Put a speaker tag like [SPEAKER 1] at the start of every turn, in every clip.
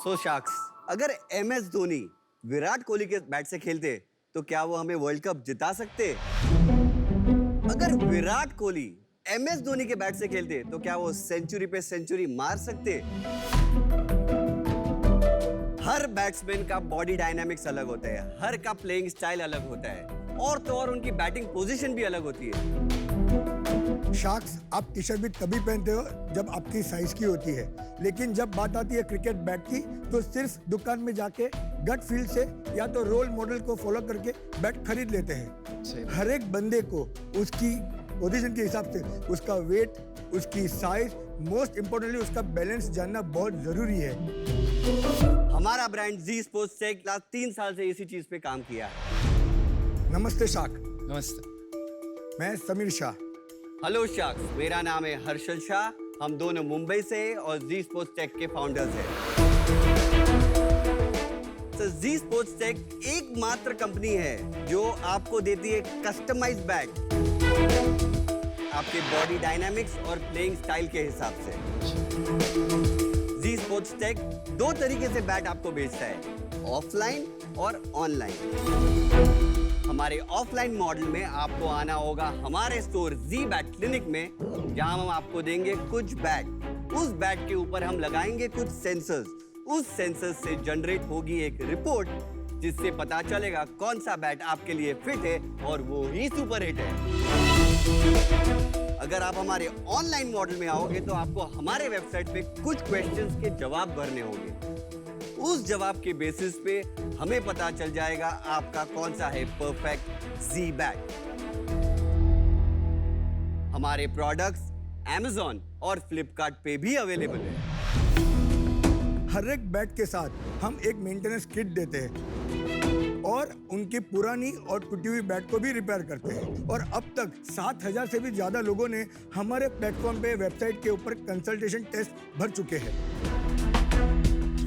[SPEAKER 1] सो sharks, अगर MS Dhoni Virat Kohli के bat से खेलते तो क्या वो हमें वर्ल्ड कप जिता सकते? अगर विराट कोहली MS धोनी के बैट से खेलते तो क्या वो सेंचुरी पे सेंचुरी मार सकते? हर बैट्समैन का बॉडी डायनामिक्स अलग होता है, हर का प्लेइंग स्टाइल अलग होता है, और तो और उनकी बैटिंग पोजीशन भी अलग होती है।
[SPEAKER 2] शार्क्स, आप टी शर्ट भी तभी पहनते हो जब आपकी साइज की होती है, लेकिन जब बात आती है क्रिकेट बैट की तो सिर्फ दुकान में जाके गट फील से या तो रोल मॉडल को फॉलो करके बैट खरीद लेते हैं। हर एक बंदे को उसकी पोजीशन के हिसाब से उसका वेट, उसकी साइज, मोस्ट इम्पोर्टेंटली उसका बैलेंस जानना बहुत जरूरी है।
[SPEAKER 1] हमारा ब्रांड जी स्पोर्ट्स टेक लास्ट 3 साल से इसी चीज पे काम किया है।
[SPEAKER 2] नमस्ते शार्क।
[SPEAKER 3] नमस्ते।
[SPEAKER 2] मैं समीर शाह।
[SPEAKER 1] हेलो शार्क्स, मेरा नाम है हर्षल शाह। हम दोनों मुंबई से और जी स्पोर्ट्स टेक के फाउंडर्स हैं। तो जी स्पोर्ट्स टेक एकमात्र कंपनी है जो आपको देती है कस्टमाइज्ड बैट आपके बॉडी डायनामिक्स और प्लेइंग स्टाइल के हिसाब से। जी स्पोर्ट्स टेक 2 तरीके से बैट आपको बेचता है, ऑफलाइन और ऑनलाइन। हमारे ऑफलाइन मॉडल में आपको आना होगा हमारे स्टोर जी बैट क्लिनिक में, जहां हम आपको देंगे कुछ बैट। उस बैट के ऊपर हम लगाएंगे कुछ सेंसर्स। उस सेंसर्स से जनरेट होगी एक रिपोर्ट जिससे पता चलेगा कौन सा बैट आपके लिए फिट है और वो ही सुपर हिट है। अगर आप हमारे ऑनलाइन मॉडल में आओगे तो आपको हमारे वेबसाइट पे कुछ क्वेश्चंस के जवाब भरने होंगे। उस जवाब के बेसिस पे हमें पता चल जाएगा आपका कौन सा है परफेक्ट जी बैट। हमारे प्रोडक्ट्स Amazon और Flipkart पे भी अवेलेबल है।
[SPEAKER 2] हर एक बैट के साथ हम एक मेंटेनेंस किट देते हैं और उनकी पुरानी और टूटी हुई बैट को भी रिपेयर करते हैं। और अब तक 7,000 से भी ज्यादा लोगों ने हमारे प्लेटफॉर्म पे वेबसाइट के ऊपर कंसल्टेशन टेस्ट भर चुके हैं।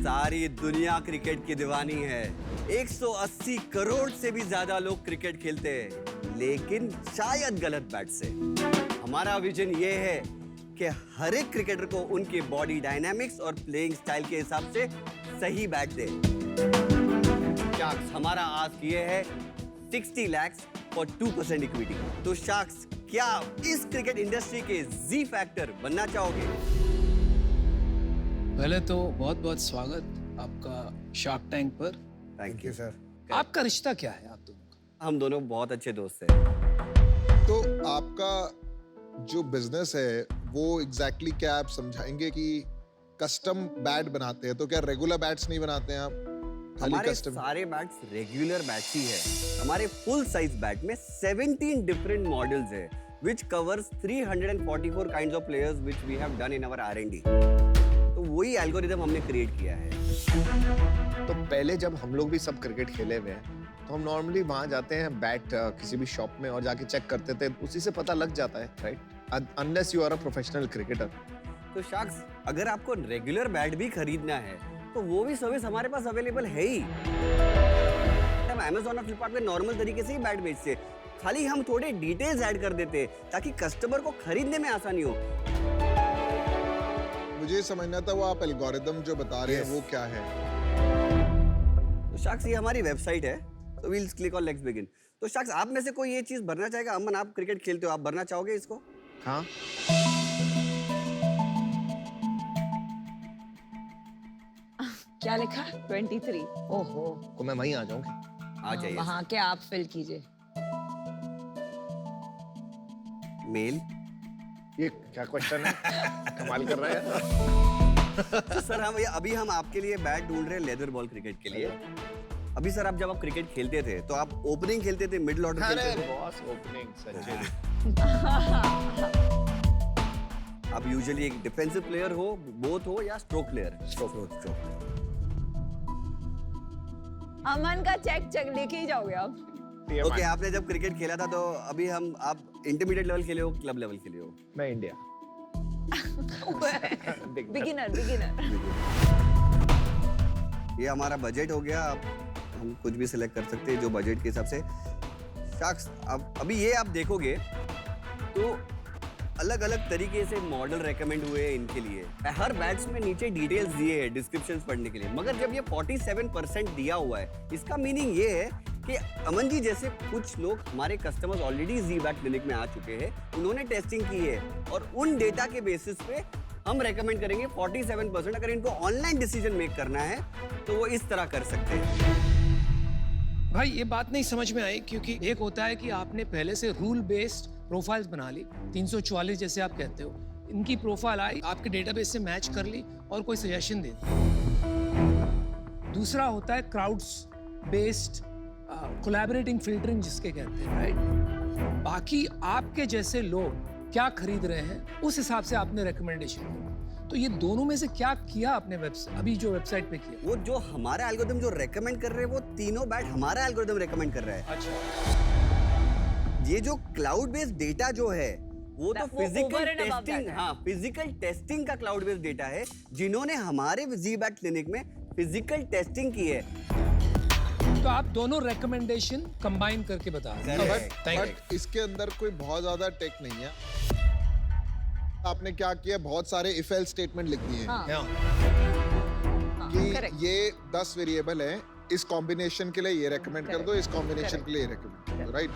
[SPEAKER 1] सारी दुनिया क्रिकेट की दीवानी है। 180 करोड़ से भी ज्यादा लोग क्रिकेट खेलते हैं, लेकिन शायद गलत बैट से। हमारा विजन ये है कि हर एक क्रिकेटर को उनके बॉडी डायनामिक्स और प्लेइंग स्टाइल के हिसाब से सही बैट दे। शार्क्स, हमारा आस्क ये है 60 लाख और 2% इक्विटी। तो शार्क्स, क्या आप इस क्रिकेट इंडस्ट्री के जी फैक्टर बनना चाहोगे?
[SPEAKER 3] पहले तो बहुत बहुत स्वागत आपका शार्क टैंक पर।
[SPEAKER 1] Thank you
[SPEAKER 2] sir.
[SPEAKER 3] आपका रिश्ता क्या है आप दोनों का?
[SPEAKER 1] हम दोनों बहुत अच्छे दोस्त हैं।
[SPEAKER 4] तो आपका जो बिजनेस है वो एग्जैक्टली क्या आप समझाएंगे कि कस्टम बैट बनाते हैं, तो क्या रेगुलर बैट्स नहीं बनाते हैं आप?
[SPEAKER 1] हमारे
[SPEAKER 4] कस्टम?
[SPEAKER 1] सारे बैट्स रेगुलर बैट्स ही है। हमारे फुल साइज बैट में 17 डिफरेंट मॉडल्स है which covers 344 kinds of players which we have done in our R&D। तो वही एल्गोरिदम हमने क्रिएट किया है।
[SPEAKER 5] तो पहले जब हम लोग भी सब क्रिकेट खेले हुए हैं तो हम नॉर्मली वहां जाते हैं बैट किसी भी शॉप में और जाके चेक करते थे, उसी से पता लग जाता है, right? Unless you are a professional cricketer.
[SPEAKER 1] तो शार्क्स, अगर आपको रेगुलर बैट भी खरीदना है तो वो भी सर्विस हमारे पास अवेलेबल है ही। हम Amazon और Flipkart पे नॉर्मल तरीके से ही बैट बेचते हैं, खाली हम थोड़े डिटेल्स ऐड कर देते हैं ताकि कस्टमर को खरीदने में आसानी हो।
[SPEAKER 4] मुझे समझना था वो आप एल्गोरिदम जो बता रहे हैं वो क्या है।
[SPEAKER 1] तो शार्क्स, ये हमारी वेबसाइट है, तो we'll click on let's begin. तो शार्क्स, आप में से कोई ये चीज भरना चाहेगा? अमन, आप क्रिकेट खेलते हो, आप भरना चाहोगे इसको?
[SPEAKER 5] हाँ,
[SPEAKER 6] क्या लिखा? 23। ओहो,
[SPEAKER 5] तो मैं वहीं आ जाऊंगी।
[SPEAKER 1] आ जाइए।
[SPEAKER 6] वहाँ के आप फिल कीजिए।
[SPEAKER 1] मेल।
[SPEAKER 5] ये क्या क्वेश्चन है? कमाल कर रहा है।
[SPEAKER 1] तो सर, अभी हम आपके लिए बैट ढूंढ रहे हैं लेदर बॉल क्रिकेट के लिए। अभी सर, जब आप क्रिकेट खेलते थे तो आप ओपनिंग खेलते थे, मिडिल ऑर्डर खेलते
[SPEAKER 5] अरे
[SPEAKER 1] थे?
[SPEAKER 5] बॉस, ओपनिंग सच्ची।
[SPEAKER 1] आप यूजुअली एक डिफेंसिव प्लेयर हो, बोथ हो, या स्ट्रोक प्लेयर?
[SPEAKER 5] स्ट्रोक।
[SPEAKER 6] अमन का चेक लेके ही जाओगे आप?
[SPEAKER 1] ओके, आपने जब क्रिकेट खेला था तो अभी आप इंटरमीडिएट लेवल खेले हो, क्लब लेवल खेले हो?
[SPEAKER 5] मैं इंडिया।
[SPEAKER 6] बिगिनर।
[SPEAKER 1] ये हमारा बजट हो गया। हम कुछ भी सिलेक्ट कर सकते हैं जो बजट के हिसाब से। शार्क्स, अब अभी ये आप देखोगे तो अलग अलग तरीके से मॉडल रेकमेंड हुए हैं इनके लिए। हर बैट्स में नीचे डिटेल्स दिए हैं डिस्क्रिप्शंस पढ़ने के लिए, मगर जब ये 47% दिया हुआ है, इसका मीनिंग ये है कि अमन जी जैसे कुछ लोग हमारे कस्टमर्स ऑलरेडी जी बैट क्लिनिक में आ चुके हैं, उन्होंने टेस्टिंग की है और उन डेटा के बेसिस पे हम रेकमेंड करेंगे 47%। अगर इनको ऑनलाइन डिसीजन मेक करना है तो वो इस तरह कर सकते हैं।
[SPEAKER 3] भाई ये बात नहीं समझ में आई, क्योंकि एक होता है कि आपने पहले से रूल बेस्ड प्रोफाइल्स बना ली, 344 जैसे आप कहते हो, इनकी प्रोफाइल आई, आपके डेटाबेस से मैच कर ली और कोई सजेशन दे दी। दूसरा होता है क्राउड्स बेस्ड कोलैबोरेटिंग फिल्टरिंग जिसके कहते हैं, राइट? बाकी आपके जैसे लोग क्या खरीद रहे हैं उस हिसाब से आपने रिकमेंडेशन किया। तो ये दोनों में से क्या किया आपने अभी जो वेबसाइट पे किया?
[SPEAKER 1] वो जो हमारा एल्गोरिथम जो रेकमेंड कर रहे हैं वो तीनों बैट हमारा एल्गोरिथम रेकमेंड कर रहा है।
[SPEAKER 3] अच्छा,
[SPEAKER 1] ये जो क्लाउड बेस्ड डेटा जो है वो तो
[SPEAKER 6] वो over
[SPEAKER 1] physical
[SPEAKER 6] and above
[SPEAKER 1] testing,
[SPEAKER 6] that है।
[SPEAKER 1] हाँ फिजिकल टेस्टिंग का क्लाउड बेस्ड डेटा है, जिन्होंने हमारे जी बैट क्लिनिक में फिजिकल टेस्टिंग की है।
[SPEAKER 3] तो आप दोनों रिकमेंडेशन कंबाइन करके बता रहे हैं।
[SPEAKER 1] Correct.
[SPEAKER 3] Thank you.
[SPEAKER 4] बट इसके अंदर कोई बहुत ज्यादा टेक नहीं है। आपने क्या किया, बहुत सारे इफ एल्स स्टेटमेंट लिख दिए
[SPEAKER 6] हाँ,
[SPEAKER 3] Yeah.
[SPEAKER 6] हाँ,
[SPEAKER 4] कि
[SPEAKER 6] correct.
[SPEAKER 4] ये 10 वेरिएबल है, इस कॉम्बिनेशन के लिए ये रेकमेंड कर
[SPEAKER 6] Correct.
[SPEAKER 4] दो, इस कॉम्बिनेशन के लिए ये रेकमेंड कर दो, राइट?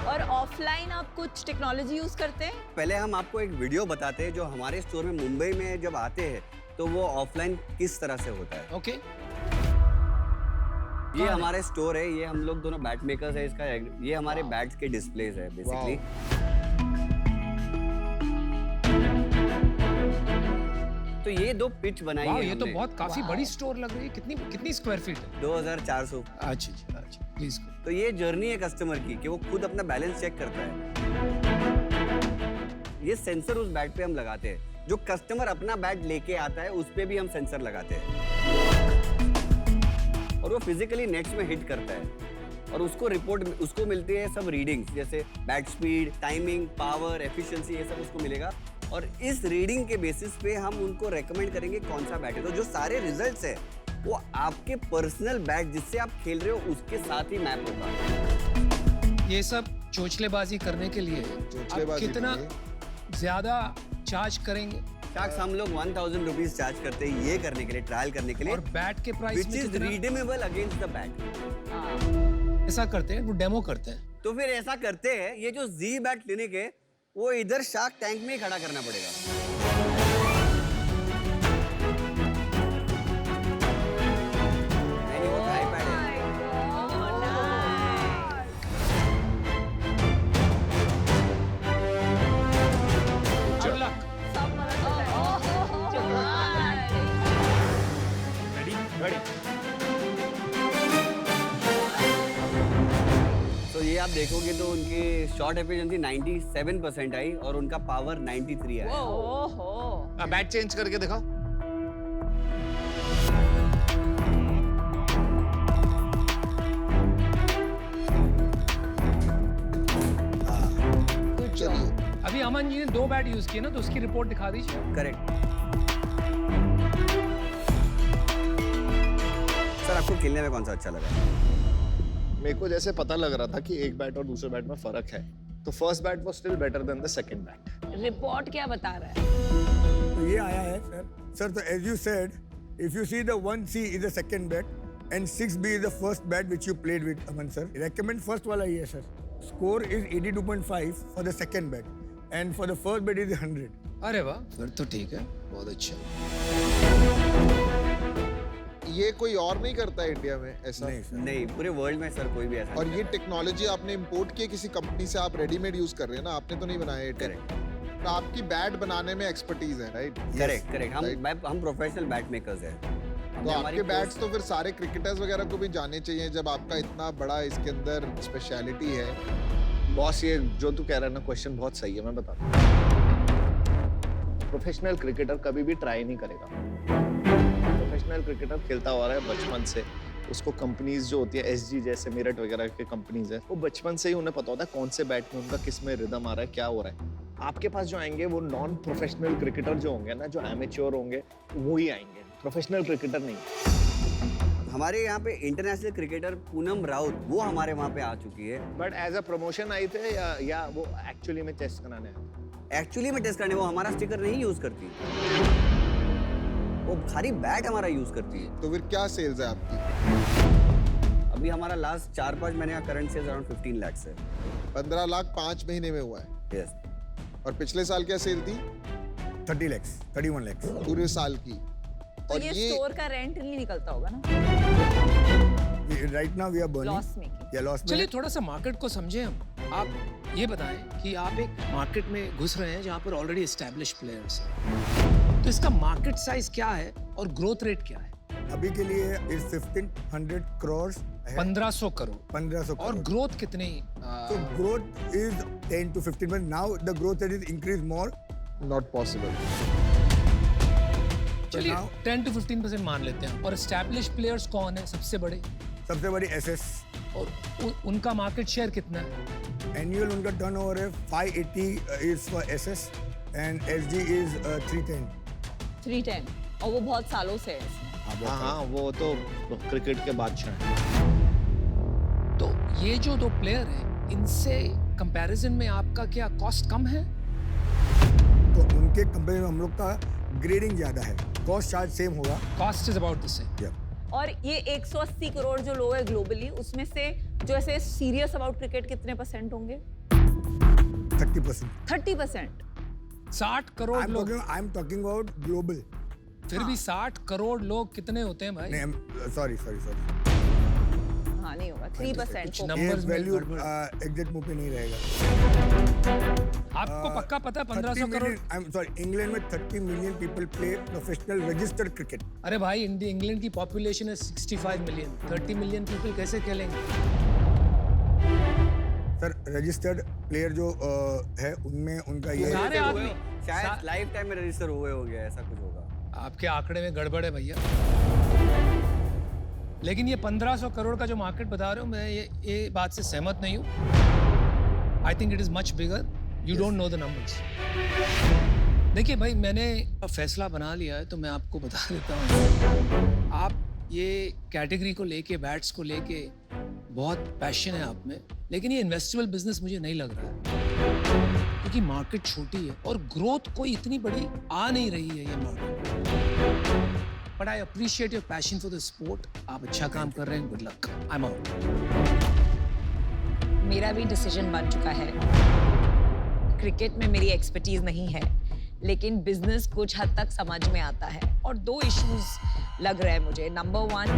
[SPEAKER 6] और ऑफलाइन आप कुछ टेक्नोलॉजी यूज करते हैं?
[SPEAKER 1] पहले हम आपको एक वीडियो बताते हैं जो हमारे स्टोर में मुंबई में जब आते हैं तो वो ऑफलाइन किस तरह से होता है।
[SPEAKER 3] Okay.
[SPEAKER 1] ये हमारे स्टोर है, ये हम लोग दोनों बैट मेकर्स है, इसका ये हमारे बैट्स के डिस्प्लेज है बेसिकली। तो ये दो पिच बनाई
[SPEAKER 3] वाह,
[SPEAKER 1] है
[SPEAKER 3] ये तो
[SPEAKER 1] हमने।
[SPEAKER 3] बहुत काफी बड़ी स्टोर लग रही है। कितनी स्क्वायर फीट है?
[SPEAKER 1] 2400।
[SPEAKER 3] अच्छा जी, अच्छा, प्लीज।
[SPEAKER 1] तो ये जर्नी है कस्टमर की कि वो खुद अपना बैलेंस चेक करता है। ये सेंसर उस बैट पे हम लगाते हैं, जो कस्टमर अपना बैट लेके आता है उस पे भी हम सेंसर लगाते हैं और वो फिजिकली नेट्स में हिट करता है और उसको रिपोर्ट उसको मिलती है सब रीडिंग्स, जैसे bat speed, timing, power, efficiency, ये सब उसको मिलेगा और इस रीडिंग के बेसिस पे हम उनको रेकमेंड करेंगे कौन सा बैट है। तो जो सारे रिजल्ट्स है वो आपके पर्सनल बैट जिससे आप खेल रहे हो उसके साथ ही मैप होगा।
[SPEAKER 3] ये सब चोचलेबाजी करने के लिए आप
[SPEAKER 4] चोचलेबाजी
[SPEAKER 3] कितना
[SPEAKER 4] के लिए?
[SPEAKER 3] ज्यादा चार्ज करेंगे?
[SPEAKER 1] शाक्स हम लोग 1000 रुपीज चार्ज करते हैं ये करने के लिए, ट्रायल करने के लिए,
[SPEAKER 3] और बैट के प्राइस
[SPEAKER 1] विच
[SPEAKER 3] में
[SPEAKER 1] इज
[SPEAKER 3] कितना
[SPEAKER 1] रिडीमेबल अगेंस्ट द बैट।
[SPEAKER 3] ऐसा करते हैं, वो डेमो करते हैं।
[SPEAKER 1] तो फिर ऐसा करते हैं, ये जो जी बैट क्लिनिक है वो इधर शार्क टैंक में ही खड़ा करना पड़ेगा। नहीं, वो तो iPad है।
[SPEAKER 3] Good luck.
[SPEAKER 1] तो ये आप देखोगे तो उनकी शॉट एफिशिएंसी 97% आई और उनका पावर 93 आया।
[SPEAKER 6] ओहो,
[SPEAKER 5] बैट चेंज करके दिखाओ।
[SPEAKER 6] good job.
[SPEAKER 4] चलिए,
[SPEAKER 3] अभी अमन जी ने 2 बैट यूज किए ना, तो उसकी रिपोर्ट दिखा दीजिए।
[SPEAKER 1] करेक्ट। सर आपको खेलने में कौन सा अच्छा लगा?
[SPEAKER 5] मेरे को जैसे पता लग रहा था कि एक बैट और दूसरे बैट में फर्क है, तो first bat was still better than the second bat.
[SPEAKER 6] Report क्या बता रहा है?
[SPEAKER 2] तो ये आया है सर तो as you said if you see the 1C is the second bat and 6B is the first bat which you played with Aman sir. Recommend first वाला ही है sir. Score is 82.5 for the second bat and for the first bat is 100।
[SPEAKER 3] अरे वाह, फिर तो ठीक है, बहुत अच्छा।
[SPEAKER 4] ये कोई और नहीं करता है इंडिया में ऐसा?
[SPEAKER 2] नहीं सर।
[SPEAKER 1] नहीं, पूरे वर्ल्ड में सर कोई भी ऐसा
[SPEAKER 4] और
[SPEAKER 1] नहीं
[SPEAKER 4] ये
[SPEAKER 1] करता।
[SPEAKER 4] टेक्नोलॉजी आपने इंपोर्ट की है किसी कंपनी से, आप रेडीमेड यूज कर रहे हैं ना, आपने तो नहीं बनाया ये टेक।
[SPEAKER 1] Correct.
[SPEAKER 4] तो आपकी बैट बनाने में एक्सपर्टीज है, राइट?
[SPEAKER 1] Correct correct,
[SPEAKER 4] Right.
[SPEAKER 1] हम प्रोफेशनल बैट मेकर्स हैं।
[SPEAKER 4] तो आपके बैट्स तो फिर सारे क्रिकेटर्स वगैरह को भी जाने चाहिए जब आपका इतना बड़ा इसके अंदर स्पेशलिटी है।
[SPEAKER 5] बॉस, ये जो तू कह रहा है ना, क्वेश्चन बहुत सही है, मैं बताता हूँ। प्रोफेशनल क्रिकेटर कभी भी ट्राई नहीं करेगा। प्रोफेशनल क्रिकेटर खेलता हुआ है बचपन से, उसको कंपनीज जो होती है एसजी जैसे मेरठ वगैरह के कंपनीज है, वो बचपन से ही उन्हें पता होता है कौन से बैट में उनका किस में रिदम आ रहा है, क्या हो रहा है। आपके पास जो आएंगे वो नॉन प्रोफेशनल क्रिकेटर जो होंगे ना, जो एमेच्योर होंगे, वो ही आएंगे, प्रोफेशनल क्रिकेटर नहीं।
[SPEAKER 1] हमारे यहाँ पे इंटरनेशनल क्रिकेटर पूनम राउत वो हमारे वहाँ पे आ चुकी है।
[SPEAKER 5] But as a promotion I थे या वो एक्चुअली में टेस्ट कराने आए थे?
[SPEAKER 1] एक्चुअली में टेस्ट करने वो हमारा स्टिकर नहीं यूज करती, वो खाली बैट हमारा यूज करती है।
[SPEAKER 4] तो फिर क्या सेल्स है आपकी?
[SPEAKER 1] अभी हमारा लास्ट 4-5 महीने का करंट सेल्स अराउंड 15 लाख है।
[SPEAKER 4] 15 लाख 5 महीने में हुआ है।
[SPEAKER 1] यस।
[SPEAKER 4] और पिछले साल क्या सेल थी?
[SPEAKER 2] 30 lakhs, 31 lakhs.
[SPEAKER 4] पूरे साल की।
[SPEAKER 6] तो
[SPEAKER 4] और
[SPEAKER 6] ये स्टोर का रेंट नहीं निकलता होगा ना,
[SPEAKER 2] Right now we are burning.
[SPEAKER 6] Loss making.
[SPEAKER 2] Yeah, loss
[SPEAKER 3] चलिए
[SPEAKER 2] making.
[SPEAKER 3] थोड़ा सा मार्केट को समझें हम। आप ये बताएं कि आप एक मार्केट में घुस रहे हैं जहाँ पर ऑलरेडी एस्टैब्लिश प्लेयर्स हैं, तो इसका मार्केट साइज क्या है और ग्रोथ रेट क्या है?
[SPEAKER 2] अभी के लिए is 1500 crores है,
[SPEAKER 3] 1500 करोड़।
[SPEAKER 2] 1500
[SPEAKER 3] और
[SPEAKER 2] crores.
[SPEAKER 3] ग्रोथ कितनी?
[SPEAKER 2] So growth is 10 to 15, but now the growth rate is increased more.
[SPEAKER 4] Not possible.
[SPEAKER 3] चलिए
[SPEAKER 2] now-
[SPEAKER 3] 10 to 15% मान लेते हैं। और एस्टैब्लिश प्लेयर्स कौन है सबसे बड़े?
[SPEAKER 2] सबसे बड़ी SS
[SPEAKER 3] और उनका मार्केट शेयर कितना है?
[SPEAKER 2] annual उनका turnover है 580 is for SS and SG is 310.
[SPEAKER 6] 310 और वो बहुत सालों से है इसमें।
[SPEAKER 5] हाँ हाँ, वो तो क्रिकेट के बादशाह हैं।
[SPEAKER 3] तो ये जो दो प्लेयर हैं, इनसे कंपैरिजन में आपका क्या कॉस्ट कम है?
[SPEAKER 2] तो उनके कंपनी में हम लोग का ग्रेडिंग ज्यादा है, कॉस्ट चार्ज सेम होगा।
[SPEAKER 3] Cost is about the same.
[SPEAKER 6] और ये 180 करोड़ जो लोग है ग्लोबली, उसमें से जो ऐसे सीरियस अबाउट क्रिकेट कितने परसेंट होंगे?
[SPEAKER 2] 30%.
[SPEAKER 6] 30%।
[SPEAKER 3] 60 करोड़ लोग।
[SPEAKER 2] I am talking about global.
[SPEAKER 3] फिर भी 60 करोड़ लोग कितने होते हैं भाई?
[SPEAKER 2] नहीं, sorry.
[SPEAKER 6] हाँ नहीं होगा 3%।
[SPEAKER 3] कुछ
[SPEAKER 6] को-
[SPEAKER 3] numbers
[SPEAKER 2] ये
[SPEAKER 3] में
[SPEAKER 2] वैल्यू
[SPEAKER 3] गड़बड़।
[SPEAKER 2] एग्जैक्ट मुंह पे नहीं रहेगा।
[SPEAKER 3] आपको पक्का पता है 1500 crore?
[SPEAKER 2] I am sorry, England में 30 million people play professional registered cricket.
[SPEAKER 3] अरे भाई इंग्लैंड की पॉपुलेशन है 65 मिलियन। 30 मिलियन पीपल कैसे खेलेंगे?
[SPEAKER 2] सर रजिस्टर्ड प्लेयर जो है उनमें उनका ये
[SPEAKER 3] सारे
[SPEAKER 2] है,
[SPEAKER 3] आदमी
[SPEAKER 1] शायद लाइफ टाइम में रजिस्टर हुए हो गया, ऐसा कुछ होगा।
[SPEAKER 3] आपके आंकड़े में गड़बड़ है भैया। लेकिन ये 1500 करोड़ का जो मार्केट बता रहे हो, मैं ये बात से सहमत नहीं हूँ। I think it is much bigger. You don't know the numbers. देखिए भाई, मैंने फैसला बना लिया है तो मैं आपको बता देता हूँ। आप ये कैटेगरी को लेके, बैट्स को लेके बहुत पैशन है आप में, लेकिन ये इन्वेस्टेबल बिजनेस मुझे नहीं लग रहा है, क्योंकि मार्केट छोटी है और ग्रोथ कोई इतनी बड़ी आ नहीं रही है ये market. But I appreciate your passion for the sport. आप अच्छा काम कर रहे हैं, good luck. I am out.
[SPEAKER 6] मेरा भी डिसीजन बन चुका है। क्रिकेट में मेरी एक्सपर्टीज नहीं है, लेकिन बिजनेस कुछ हद तक समझ में आता है। और 2 इश्यूज लग रहे हैं मुझे। नंबर 1,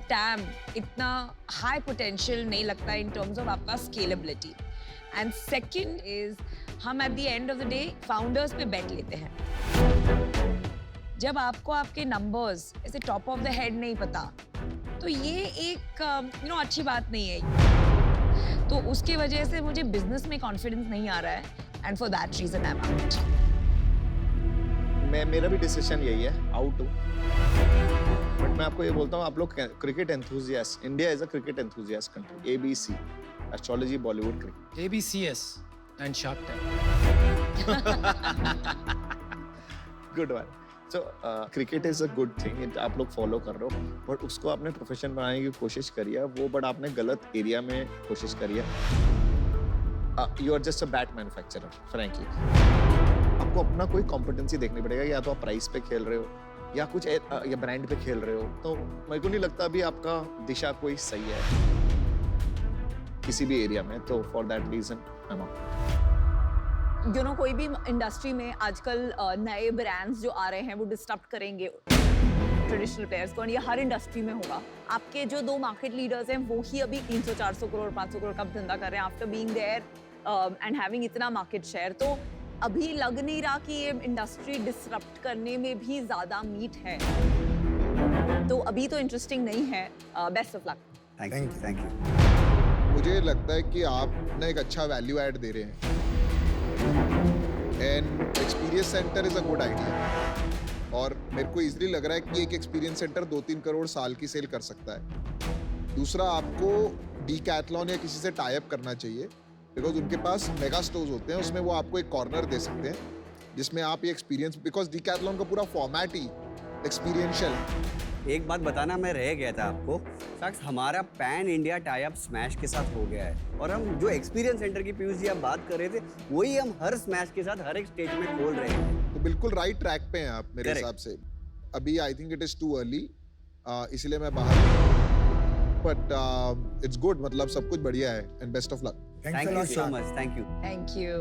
[SPEAKER 6] टैम इतना हाई पोटेंशियल नहीं लगता इन टर्म्स ऑफ आपका स्केलेबिलिटी। एंड सेकंड इज, हम at the end of the day founders पे बैठ लेते हैं। जब आपको आपके नंबर्स ऐसे टॉप ऑफ द हेड नहीं पता, तो ये एक अच्छी बात नहीं है। तो उसके वजह से मुझे बिजनेस में कॉन्फिडेंस नहीं आ रहा है, and for that reason I am out.
[SPEAKER 5] मेरा भी डिसीजन यही है, आउट हूँ। बट मैं आपको ये बोलता हूँ, आप लोग cricket enthusiast, India is a cricket enthusiast country. ABC, astrology, Bollywood cricket.
[SPEAKER 3] ABCS and shark
[SPEAKER 5] good one. So cricket is a good thing, आप लोग फॉलो कर रहे हो, बट उसको आपने प्रोफेशन बनाने की कोशिश करी है, वो बट आपने गलत एरिया में कोशिश करी है। You are just a bat manufacturer, frankly. आपको अपना कोई कॉम्पिटेंसी देखनी पड़ेगा, या तो आप प्राइस पे खेल रहे हो या कुछ या ब्रांड पे खेल रहे हो। तो मेरे को नहीं लगता अभी आपका दिशा कोई सही है किसी भी एरिया में। तो for that reason I am out.
[SPEAKER 6] कोई भी इंडस्ट्री में आजकल नए ब्रांड्स जो आ रहे हैं वो डिस्टर्ब करेंगे ट्रेडिशनल प्लेयर्स को, और ये हर इंडस्ट्री में होगा। आपके जो 2 मार्केट लीडर्स हैं वो ही अभी 300-400 करोड़ 500 करोड़ का धंधा कर रहे हैं after being there and having इतना मार्केट शेयर। तो अभी लग नहीं रहा कि ये इंडस्ट्री डिसरप्ट करने में भी ज्यादा मीट है। तो अभी तो इंटरेस्टिंग नहीं है। Best of luck.
[SPEAKER 1] Thank you.
[SPEAKER 4] मुझे लगता है कि आप ना एक अच्छा वैल्यू ऐड दे रहे हैं, and experience centre is a good idea. और मेरे को इजीली लग रहा है कि एक एक्सपीरियंस सेंटर 2-3 करोड़ साल की सेल कर सकता है। दूसरा, आपको डीकैथलॉन या किसी से टाई अप करना चाहिए, बिकॉज उनके पास मेगा स्टोर्स होते हैं, उसमें वो आपको एक कॉर्नर दे सकते हैं जिसमें आप ये एक्सपीरियंस, बिकॉज डीकैथलॉन का पूरा फॉर्मेट ही एक्सपीरियंशियल।
[SPEAKER 1] एक बात बताना मैं रह गया था आपको, साक्ष, हमारा pan India tie up smash के साथ हो गया है और हम जो एक्सपीरियंस सेंटर की पीयूष जी आप बात कर रहे थे वही हम हर स्मैश के साथ हर एक स्टेट में खोल रहे हैं।
[SPEAKER 4] तो बिल्कुल राइट ट्रैक पे हैं आप मेरे
[SPEAKER 1] Correct.
[SPEAKER 4] हिसाब से। अभी I think it is too early, इसलिए मैं बाहर हूँ, बट इट्स गुड, मतलब सब कुछ बढ़िया है and best of luck.
[SPEAKER 2] Thanks
[SPEAKER 1] thank
[SPEAKER 2] a
[SPEAKER 1] you
[SPEAKER 2] lot,
[SPEAKER 1] so
[SPEAKER 2] Shah.
[SPEAKER 1] Much, thank you.
[SPEAKER 6] Thank you.